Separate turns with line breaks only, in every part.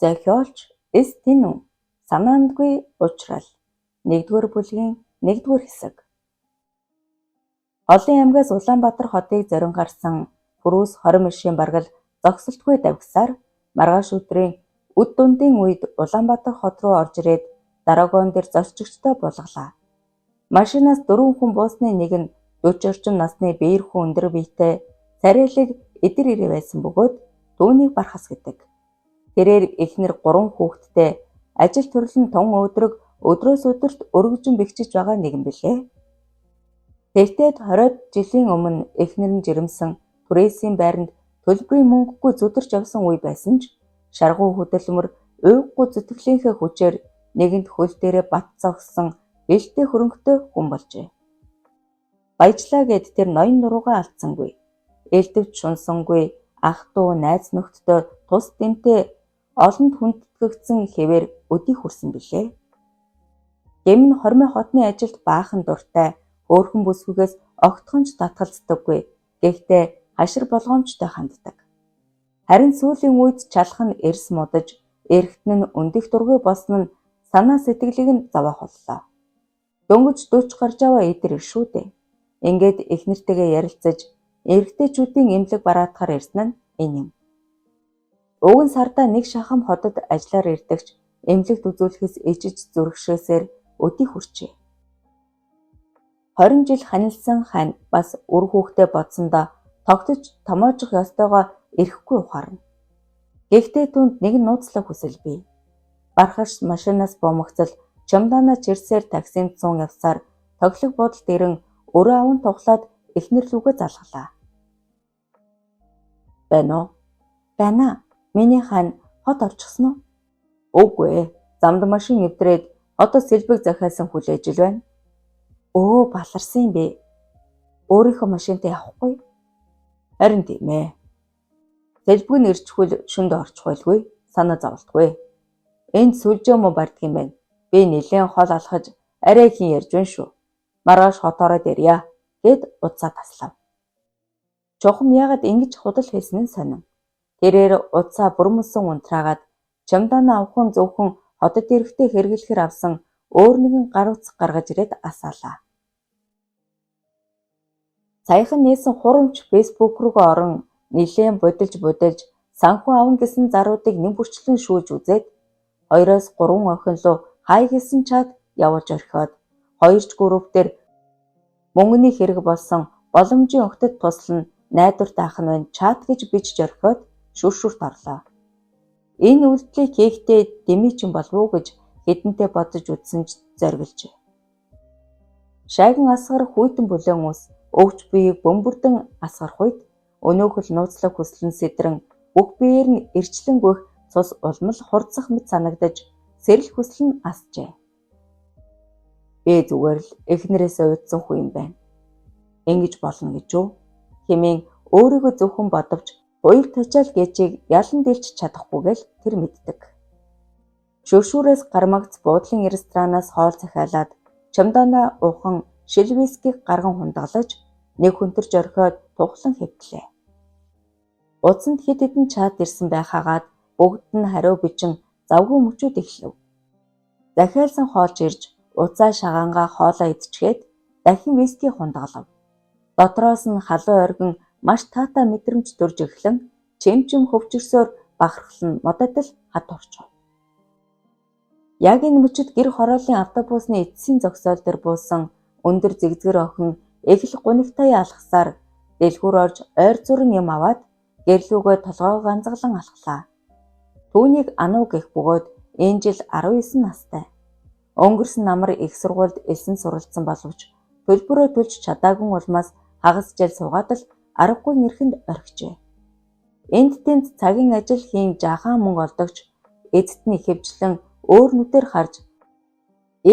Зохиолч Стенү санаандгүй уучрал 1-р бүлгийн 1-р хэсэг. Олон аймгаас Улаанбаатар хотыг зорин гарсан Пүрүүс 20 мишийн баргал зогсолтгүй давхсаар маргааш өдрийн үд дундын үед Улаанбаатар хот руу орж ирээд дараагоон дээр зорчигчтой булгалаа. Машинаас 4 хүн буусны нэг нь 40 орчим насны биер хүн өндөр биетэй царайлаг эдэр ирээ байсан бөгөөд түүнийг бархас гэдэг. Тэрээр эхнэр 3 хүүхэдтэй ажил төрлөн тун өдрөг өдрөөс өдөрт өргөжин бэхжиж байгаа нэгэн билээ. Тэгтээд 20 жилийн өмнө эхнэр нь жирэмсэн түрээсийн байранд төлбөрийн мөнгөгүй зүдэрч явсан үе байсан ч шаргуу хөдөлмөр уйггүй зүтгэлийнхээ хүчээр нэгэнт хөл дээрээ бат зогссон бэлтэй хөрөнгөтэй хүн болжээ. Баяжлаа гэд тэр ноён нуруугаа алдсангүй. Элдвч шунсангүй ах дүү найз нөхдөдөө тус дэмтэй олонд хүндэтгэгдсэн хэвээр өдий хүрсэн билээ. Гэм нь хормой хотны ажилд баахан дуртай хөөрхөн бүсгүйгээс огтхонч татгалздаггүй. Гэхдээ хашир болгоомжтой ханддаг. Харин сүүлийн үед чалах нь эрс мудаж, эргэтэн нь өндөх дургүй болсон нь санаа сэтгэлийг нь зовоох боллоо. Дөнгөж 40 гарч аваа эдэр шүү дээ. Ингээд эхнэртэйгээ ярилцаж, эрэгтэйчүүдийн эмнэлэг бараадахаар ирсэн нь энэ юм. Уг нь сардаа нэг шахам хотод ажиллаар ирдэгч эмнэлэгт үзүүлэхээс ижиж зүрхшээсээр өдий хүрчээ. 20 жил ханилсан хань бас үр хүүхдээ бодсондоо тогтож томоожох ёстойгоо ирэхгүй ухаарна. Гэхдээ түнд нэгэн нууцлах хүсэл бий. Бархаш машинаас бомогцол чемоданаа чирсээр таксинд суун явсаар тоглох бодолд ирэн өрөө аван тухлаад эхнэр лүгээ залглаа. Байна уу? Байна. Миний хань хот орчихсон уу? Үгүй ээ. Замд машин эвдрээд одоо сэлбэг захиалсан хүлээж ил байна. Өө баларсан юм бэ. Өөрийнхөө машинтай явахгүй. Харин тийм ээ. Сэлбэг нь ирчихвэл шөнд орчих байлгүй. Санаа зовлтгүй. Энд сүлжээ мө бардг юм байна. Би нэлээд хол алхаж арай их ярьж байна шүү. Маргааш хот ороод ирья гэд уцаа таслав. Чухам яагаад ингэж худал хэлсэн нь сонин. Тэрээр уцаа бүрмөсөн унтраагаад чемоданаа авахын зөвхөн хотод ирэхдээ хэрэглэхээр авсан өөр нэгэн гар утас гаргаж ирээд асаалаа. Саяхан нээсэн хурамч фэйсбүүк рүүгээ орон нилээн будилж санхүү аван гэсэн заруудыг нэм бүрчлэн шүүлж үзээд 2-3 охин руу хай гэсэн чад явуулж орхиод 2 группээр мөнгөний хэрэг болсон боломжийн өгтөд туслан найдвартай ах нь байна чат гэж бичиж орхиод шүршүрт орлоо. Энэ үйлдэлийг хийхдээ дэмий ч юм болов уу гэж хэдэнтэй бодож үзсэн ч зориглжээ. Шайган асгар хүйтэн бүлээн ус өвч биеийг бөмбөрдөн асгарах үед өнөөхөл нууцлах хүслэн сэдрэн бүх биеэр нь эрчлэн гүйх цус улмал хурцах мэт санагдаж сэрэл хүслэн асжээ. Би зүгээр л эхнэрээсээ уйдсан хүн юм байна. Ингэж болно гэж үү? Хэмээн өөрийгөө зөвхөн бодовч уяг тачаал гэжийг ялан дэлж чадахгүйгээл тэр мэддэг. Шүршүүрээс гармагц буудлын ресторанаас хоол захиалаад чемоданаа уухан шил вискиг гарган хундаглаж нэг хүнтэрж орхиод тухлан хэвтлээ. Утсанд хэд хэдэн чат ирсэн байхаагаад бүгд нь хариу бичин завгүй мөчүүд эхлэв. Захиалсан хоолж ирж уцаа шагаангаа хоолоо идчихэд дахин виски хундаглав. Дотроос нь халуун оргин маш таатай мэдрэмж төрж эхлэн чимчим хөвчөрсөөр бахархлан модотол хад орчов. Яг энэ мөчөд гэр хорооллын автобусны эцсийн зогсоол дээр буусан өндөр зэгзгэр охин эхлэх гунигтай алхасаар дэлгүүр орж ойр зүрэн юм аваад гэрлүүгээ толгойгоо ганцглан алхлаа. Түүнийг Ануу гэх бөгөөд энэ жил 19 настай. Өнгөрсөн намар их сургуульд элсэн суралцсан боловч төлбөрөө төлж чадаагүй улмаас хагас жил суугаад л аргагүй нэрхэнд орхижээ. Энд тэнд цагийн ажил хийн жаахан мөнгө олдогч эцэд нь ихэвчлэн өөр нүдээр харж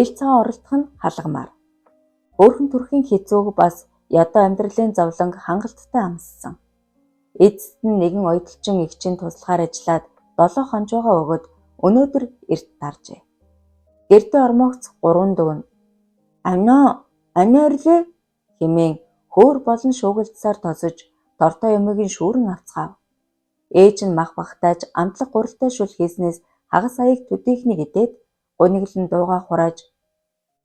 ил цагаан оролдох нь халагмаар. Өөрхөн төрхийн хэцүүг бас ядуу амьдралын зовлонг хангалттай амссан. Эцэст нь нэгэн ойдолчин эгчин туслахаар ажиллаад 7 хонжоогоо өгöd өнөөдөр эрт таржээ. Гэртээ ормогц 3 дүүн. Анаа орлоо хэмээн хөөр болон шуугилдсаар тосож тортой юмыг нь шүүрэн авцгаав. Ээж нь мах бахтайж амтлах гурилтай шүл хийснээс хагас аяг төдийхнийг идээд гуниглан дуугаа хурааж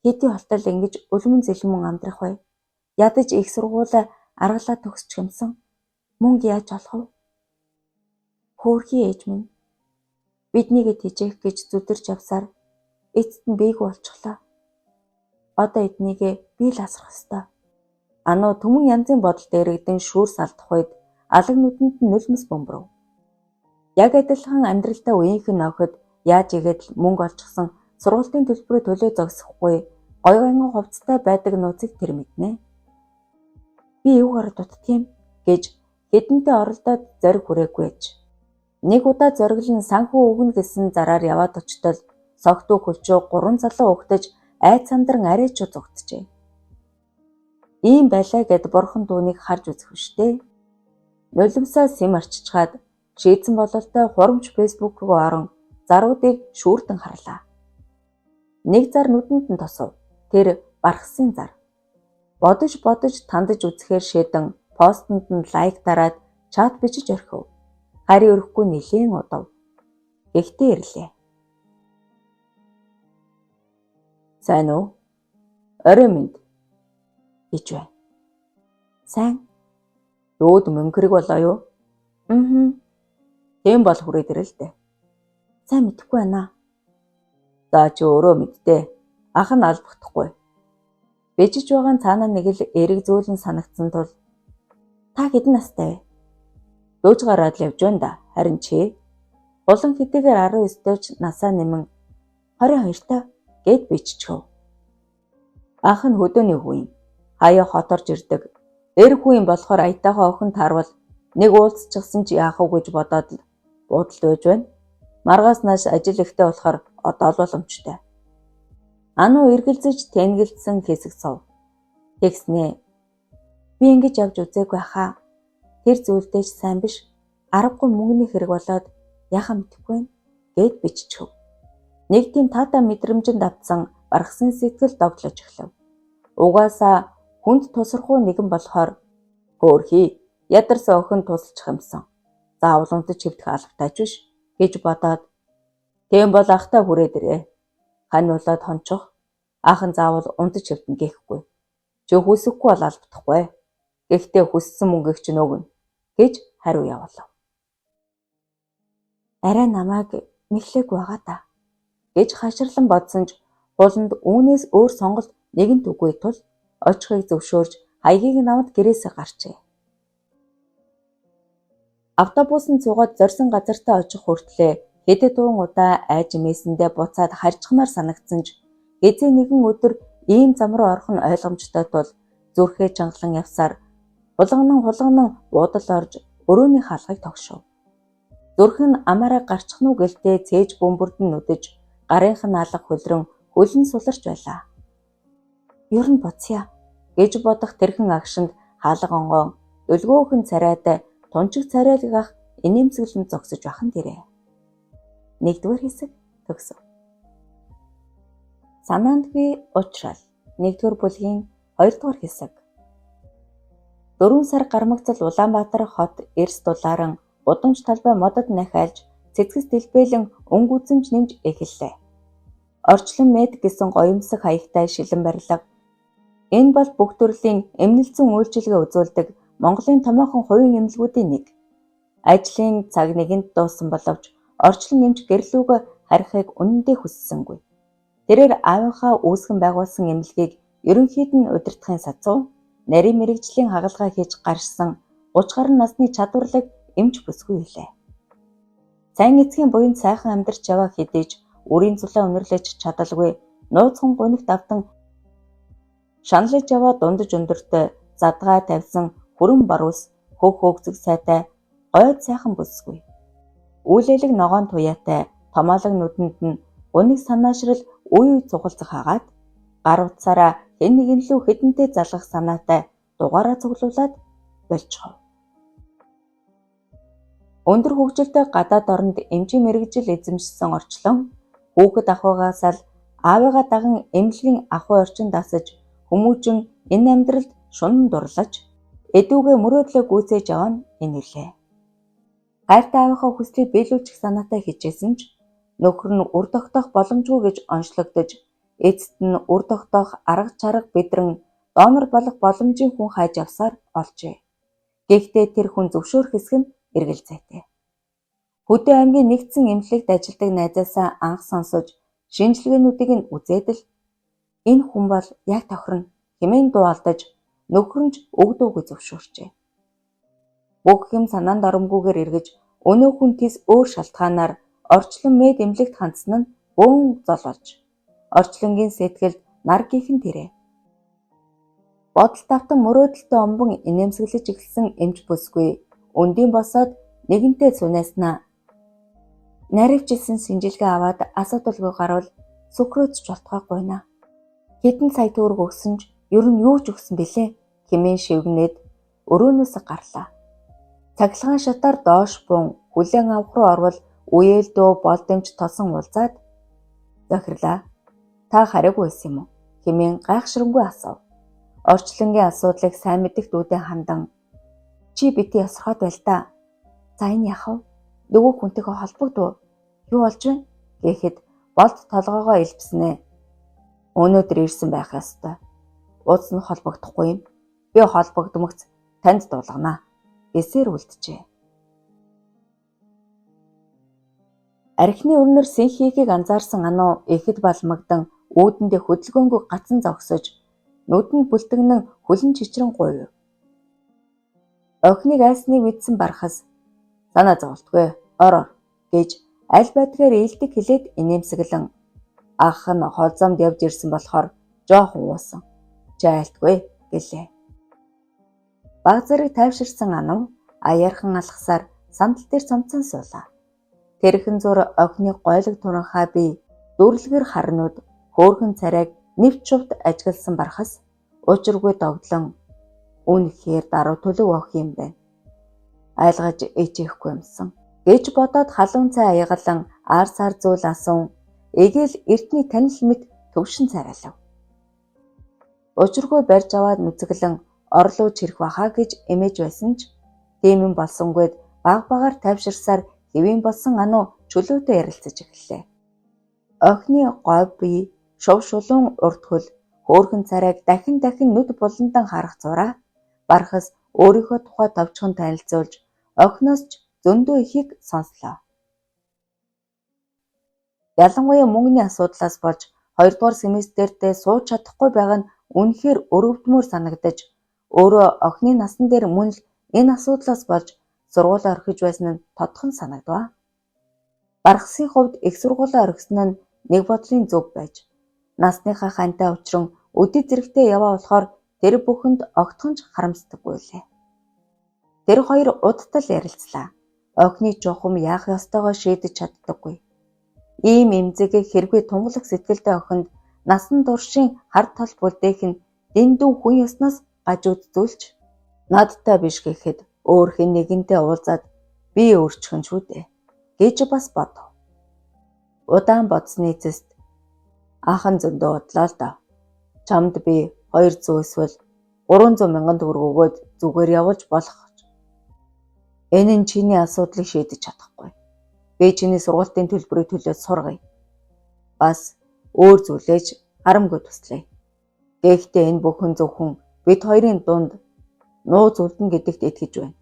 хэдий холтол ингэж үлмэн зэлмэн амьдрах вэ? Ядаж их сургуулаа аргалаа төгсч юмсан. Мөнгө яаж олох вэ? Хөөрхий ээж минь биднийг тэжээх гэж зүдэрч явсаар эцэст нь бийгүү болчихлоо. Одоо эднийг би л асрах ёстой. Ануу түмэн янзын бодолд эргэдэн шүүр салдах үед алаг нүдэнд нь нулимс бөмбөрөв. Яг адилхан амьдралдаа үеийнхэн нөхөд яаж игээд л мөнгө олчихсон сургуулийн төлбөрөө төлөө зогсохгүй гой гойн хувцастай байдаг нууцыг тэр мэднэ. Би юугаар дутдгийм гэж хэдэнтэй оролдоод зориг хүрээгүй ээж. Нэг удаа зориглон санхүү өгнө гэсэн зараар яваад очтол согтуу хөлчөө 3 залуу угтаж айд сандран арай ч зугтжээ. Ийм байлаа гэд бурхан түүнийг харж үзэх вштэй. Нулимсаа сим арчичгаад шийдсэн бололтой хурамч фэйсбүүк руу орон заруудыг шүүртэн харлаа. Нэг зар нүдэнд нь тосов. Тэр бархсан зар. Бодож тандаж үзэхээр шийдэн постэнд нь лайк дараад чат бичиж орхив. Хари өрөхгүй нэлийн удав. Гэхдээ ирлээ. Сайн уу? Орой минь гэж байна. Сайн. Дүүд мөнгөрийг болоо юу? Тийм бол хүрээд ирэл дээ. Сайн мэдэхгүй байна. За чи өөрөө мэддээ. Ах нь албахдахгүй. Бижиж байгаа цаанаа нэг л эрэг зөөлөн санагдсан тул та хэдэн настай вэ? Дөөж гараад л явж байна да. Харин чи улан хэдийгээр 19 ч насаа нэмэн 22 та гэд биччихв. Ах нь хөдөөний хүү юм. Хаяа хоторж ирдэг. Эр хүү юм болохоор аятайхаа охин таарвал нэг уулзчихсан чи яах вэ гэж бодоод л буудалд байж байна. Маргаас нааш ажил ихтэй болохоор одоо л боломжтой. Ануу эргэлзэж тэнгэлсэн хэсэг сов. Тэгснэ. Би ингэж явж үзээгүй хаа. Тэр зүйлдээч сайн биш. Аргагүй мөнгөний хэрэг болоод яхаа мэдэхгүй байна гэд биччихв. Нэг тийм таата мэдрэмжинд автсан бархсан сэтгэл догтлож эхлэв. Угаасаа хүнд тусрахгүй нэгэн болохоор хөөрхий ядарсан охин тусалчих юмсан. Заавал унтаж хэвдэх албатайч биш гэж бодоод тийм бол ахтай хүрээд ирээ. Хань болоод хончих. Ах нь заавал унтаж хэвдэн гэхгүй. Чи хүсэхгүй бол албадахгүй. Гэхдээ хүссэн мөнгөийг чинь өгнө гэж хариу явуулав. Арай намайг мэхлэг байгаа та гэж хаширлан бодсон ч хуланд үүнээс өөр сонголт нэгэнт үгүй тул очихыг зөвшөөрж хаягийг навд гэрээсээ гарчээ. Автобусанд суугаад зорьсон газартаа очих хүртлээр хэдэн туун удаа айж месэндээ буцаад харьцахмаар санагдсан ч гэзээ нэгэн өдөр ийм зам руу орох нь ойлгомжтой тул зүрхээ чангалан явсаар хулганан буудал орж өрөөний хаалгыг тогшов. Зүрх нь амаараа гарчих нь гэлтэй цээж бөмбөрдөн нүдэж гарынх нь алга хөлрөн хөлн суларч байлаа. Ер нь буцъя гэж бодох тэрхэн агшинд хаалга онгоо өлгөөхөн царайтай тунчиг царайлгах инээмсэглэн зогсож бахан дээрээ. Нэгдүгээр хэсэг төгсөв. Санаанд би уучрал. Нэгдүгээр бүлгийн 2 дугаар хэсэг. 4 сар гармагцал Улаанбаатар хот эрс дулааран удамж талбай модод нахайлж цэцгэс дэлбэлэн өнгөцөмж нэмж эхэллээ. Орчлон мед гэсэн гоёмсог хаягтай шилэн барилга. Энэ бол бүх төрлийн эмнэлзэн үйлчилгээ үзүүлдэг Монголын томоохон хувийн эмнэлгүүдийн нэг. Ажлын цаг нэгэнд дуусан боловч орчлон нэмж гэрлүүгээ харихыг үнэндээ хүссэнгүй. Тэрээр аавынхаа үүсгэн байгуулсан эмнэлгийг ерөнхийд нь удирдахын сацуу нарийн мэрэгжлийн хагалгаа хийж гарсан 30 гаруй насны чадварлаг эмч бүсгүй илээ. Сайн эцгийн буянд сайхан амьдарч яваа хэдийч үрийн зулаа өнөрлөж чадалгүй нууцхан гунигт автан шаналж яваа дундаж өндөртэй задгаа тавьсан хүрэн баруус хөх хөгзөг сайтай гойд сайхан бүсгүй. Үйлэлэг ногоон туяатай томоолог нүдэнд нь гуниг санаашрал үе цугалцах хагаад гар утсаараа хэн нэгэн лүү хэдэнтэй залгах санаатай дугаараа цуглуулад болчихов. Өндөр хөгжилтэй гадаад оронд эмчийн мэрэгжил эзэмшсэн орчлон хүүхэд ахуйгаас л аавыгаа даган эмнэлгийн ахуй орчин дасаж хүмүүжин энэ амьдралд шунан дурлаж эдүүгээ мөрөөдлөө гүйцээж яваа нь энэ үлээ. Хайртай аавынхаа хүслийг биелүүлчих санаатай хичээсэн ч Нөхөр нь үр тогтоох боломжгүй гэж онцлогдож, эцэст нь үр тогтоох арга чарга бидрэн донор болох боломжийн хүн хайж явсаар олжээ. Гэхдээ тэр хүн зөвшөөрөх хэсэг нь эргэлзээтэй. Хөдөө аймгийн нэгдсэн эмнэлэгт ажилладаг найзаасаа анх сонсож, шинжилгээнүүдийг нь үзээд л энэ хүн бол яг тохирно хэмээн дуу алдаж нөхөрнж өгдөөгүй зөвшөөрчээ. Бүх юм санаанд оромгүйгээр эргэж өнөө хүн тис өөр шалтгаанаар орчлон мэд эмнэлэгт хандсан нь бөөн зол болж орчлонгийн сэтгэлд нар гихэн тэрэ. Бодол тавтан мөрөөдөлтөй омбон инээмсэглэж эхэлсэн эмч бүсгүй өндийн босоод нэгэнтээ цунааснаа. Наривчилсан шинжилгээ аваад асуудалгүй гарвал сүхрөөц жолтгоогүй наа. Хэдэн сая төгрөг өгсөн ч ер нь юу ч өгсөн бэлээ хэмээн шивгнээд өрөөнөөс гарлаа. Цахилгаан шатаар доош бун хүлээн авах руу орвол үеэлдөө болдомж тосон уулзаад "Захирлаа. Та хараагүй байсан юм уу?" хэмээн гайхширангүй асуув. Орчлонгийн асуудлыг сайн мэдэх дүүдээ хандан "Чи бити ясрахад байл та. За энэ яах вэ? Нөгөө хүнтэйгээ холбогдов. Юу болж байна?" гэхэд болд толгоогоо элбснэ. "Өнөөдөр ирсэн байх ёстой. Ууц нь холбогдохгүй юм. Би холбогдмогц танд дуулганаа" гэсээр үлджээ. Архины өрнөр синхийхийг анзаарсан ануу ихэд балмагдан үүдэндээ хөдөлгөөнгүй гацан зогсож нүдэнд бүлтгэнэн хүлэн чичрэн гуйв. Охиныг айсныг мэдсэн бархас "Санаа зовлтгүй ороо" гэж аль байдгаар ээлдэг хэлээд инээмсэглэн ах нь холзоомд явж ирсэн болохоор жоохон уусан. "Чи айлтгүй" гэлээ. Баг зэрэг тайвширсан ануу аяархан алхасаар сандал дээр цомцон суулаа. Тэрхэн зур охиныг гойлог туранхай бий дүрлэгэр харнууд хөөрхөн царайг нэвт шувт ажигласан бархас учиргүй догдлон "Үнэхээр даруй төлөв ох юм байна. Айлгаж ичээхгүй юмсан" гэж бодоод халуун цай аягалан аарсаар зүйл асуун эгээл эртний танил мэт төвшин царайлав. Учиргүй барьж аваад нүцгэлэн орлуу чирэх бахаа гэж эмээж байсан ч тийм юм болсонгүй баг багаар тайвширсаар хэвийн болсон ануу чөлөөтэй ярилцаж эхэллээ. Охины говь бие шув шулуун урт хөл хөөрхөн царайг дахин нүд буландан харах зураа бархас өөрийнхөө тухай товчхон танилцуулж охиноос ч зөндөө ихийг сонслоо. Ялангуяа мөнгөний асуудлаас болж 2 дугаар семестртээ сууж чадахгүй байгаа нь үнэхээр өрөвдмөр санагдаж өөрөө охины насан дээр мөн л энэ асуудлаас болж сургуулаа орхиж байсан нь тодхон санагдав. Бархасын хувьд их сургуулаа орхисон нь нэг бодлын зөв байж насныхаа хантай учран өдөд зэрэгтэй яваа болохоор тэр бүхэнд огтхон ч харамсдаггүй лээ. Тэр хоёр удтал ярилцлаа. Охины чухам яах ёстойгоо шийдэж чаддаггүй. Ийм эмзэгээ хэрвээ тунгалаг сэтгэлтэй охинд насан туршийн хар тал бүлдээх нь дэндүү хүн ёсноос гажууд зүйлч надтай биш гэхэд өөр хэн нэгэнтэй уулзаад би өөрчлөн шүү дээ гэж бас бодов. Удаан бодсны эцэст "Аахан зөндөө бодлоо л доо. Чамд би 200 эсвэл 300 мянган төгрөг өгөөд зүгээр явуулж болох. Энэ нь чиний асуудлыг шийдэж чадахгүй. Би чиний сургалтын төлбөрийг төлөөд сургая. Бас өөр зүйлээж харамгүй туслая. Гэхдээ энэ бүхэн зөвхөн бид хоёрын дунд нууц үлдэн гэдэгт итгэж байна.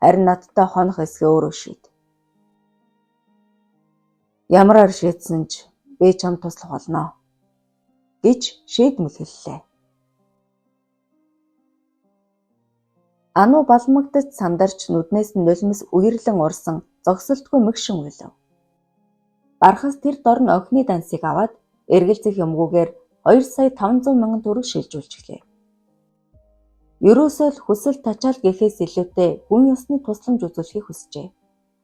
Харин надтай хонох эсгээ өөрөө шийд. Ямараар шийдсэн ч би чамд туслах болно" гэж шийдмэл хэллээ. Ануу балмагдаж сандарч нүднээс нь нулимс үерлэн урсан зогсолтгүй мэгшин уйлав. Бархас тэр дор нь охины дансыг аваад эргэлзэх юмгүйгээр 2,500,000 төгрөг шилжүүлж эхлэв. Ерөөсөө л хүсэл тачаал гэхээс илүүтэй хүн ёсны тусламж үзүүлэхийг хүсжээ.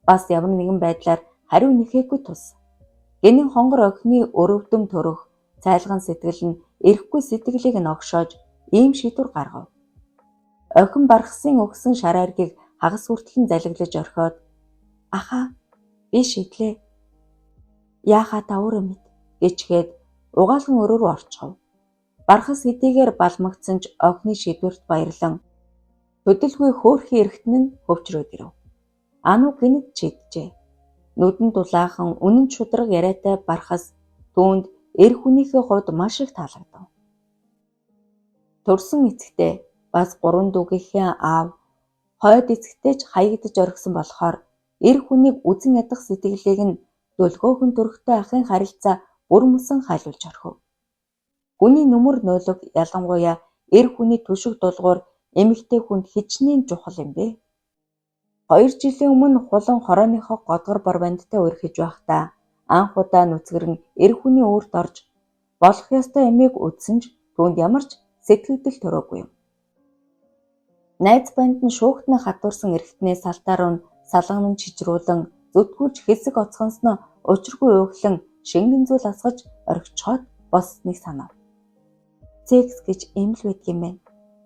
Бас ямар нэгэн байдлаар хариу нэхээгүй тус. Гэнийн хонгор охины өрөвдөм төрөх цайлган сэтгэл нь эрэхгүй сэтгэлийг нь огшоож ийм шийдвэр гаргав. Охин бархсын өгсөн шар айргийг хагас хүртлэн залгилаж орхиод "Ахаа би шийдлээ. Яахаа та өөрөө мэд" гэчгээд угаалган өрөө рүү орчихов. Бархас хэдийгээр балмагдсан ч охины шийдвэрт баярлан хөдөлгүй хөөрхий эргэтэн нь хөвчрөөд ирэв. Ануу гинэд шийджээ. Нүдэнд дулаахан үнэн шударга яриатай барахас түүнд эр хүнийхээ хувьд маш их таалагдав. Төрсөн эцэгтэй бас 3 дүүгийнхээ аав хойд эцэгтэй ч хаягдж орхисон болохоор эр хүнийг үзэн ядах сэтгэлийг нь дөлгөөхөн төрхтэй ахын харилцаа бүр мөсөн хайлуулж орхив. Хүний нүмер нойлог ялангуяа эр хүний түшиг дулгуур эмэгтэй хүнд хичнээн чухал юм бэ. 2 жилийн өмнө хулан хорооныхоо годгор борвандтай өрхөж байхдаа анх удаа нүцгэрэн эр хүний үүрт орж болох ёстой эмийг үдсэн ч түүнд ямар ч сэтгэгдэл төрөөгүй юм. Найз банд нь шүүхтэн хатуурсан эрэгтнээ салтаа руу салган чижрүүлэн зүтгүүлж хэсэг оцгонсноо учиргүй өөхлөн шингэн зүйл асгаж орхичхоод болсныг санав. Секс гэж ийм л байдаг юм байна.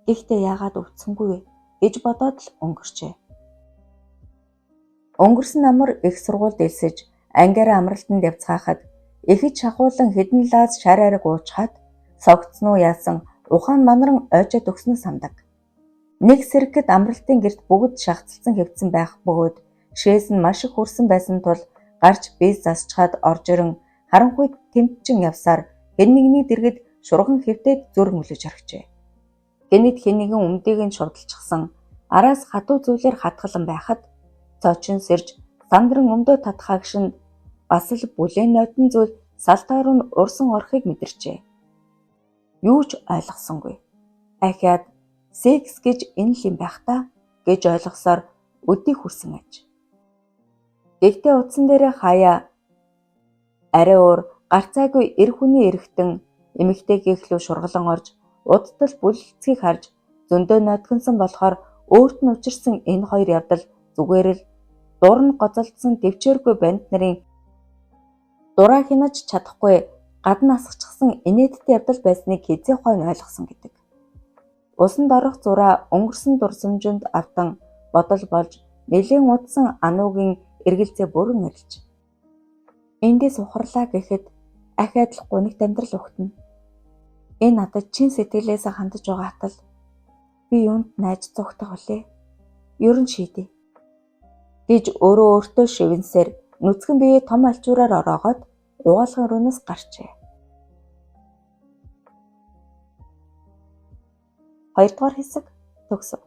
Гэхдээ яагаад өвдсөнгүй вэ гэж бодоод л өнгөрчээ. Өнгөрсөн амар их сургуульд элсэж ангиараа амралтанд явцгаахад ихэд шахуулан хэдэн лаз шар ариг уучхаад согтсон уу яасан ухаан манаран ойчоод өгснө сандаг. Нэг сэргэд амралтын гэрт бүгд шахацсан хэвцэн байх бөгөөд шээс нь маш их хүрсэн байсан тул гарч биз засчхаад орж ирэн харанхуйд тэмтчин явсаар хэн нэгний дэргэд шурган хэвтээд зүр мөлөж орхижээ. Гэнэт хэн нэгэн өмдөйг нь шурдалчихсан араас хатуу зүйлээр хатгалан байхад цочин сэрж сандран өмдөө татхаа гişэнд бас л бүлээн нойтон зүйл салтаа руу нь урсан орохыг мэдэрчээ. Юу ч ойлгосонгүй. Ахиад секс гэж энэ л юм байх та гэж ойлгосоор өдий хүрсэн аж. Гэхдээ утсан дээрээ хаяа арай өөр гарцаагүй эр хүний эргэтэн эмэгтэйг ихлүү шургалан орж удтал бүлэлцгийг харж зөндөө нойтгонсон болохоор өөрт нь учирсан энэ хоёр явдал зүгээр л дурн гоцолдсон төвчээргүй банд нарын дураа хянаж чадахгүй гадна асгачихсан инээдтэй явдал байсныг хэзээ хойно ойлгосон гэдэг. Усанд орох зураа өнгөрсөн дурсамжинд автан бодол болж нэлийн удсан ануугийн эргэлзээ бүрэн арилж. Эндээс ухарлаа гэхэд ахиад л гунигт амьдрал өгтөнө. Энэ надад чин сэтгэлээс хандаж байгаа атал би юунд найз зогтох вүлээ? Ер нь шийдээ гэж өөрөө өөртөө шивнсээр нүцгэн биеэ том алчуураар ороогоод угаалгын рүүнээс гарчээ. 2 дугаар хэсэг төгсөв.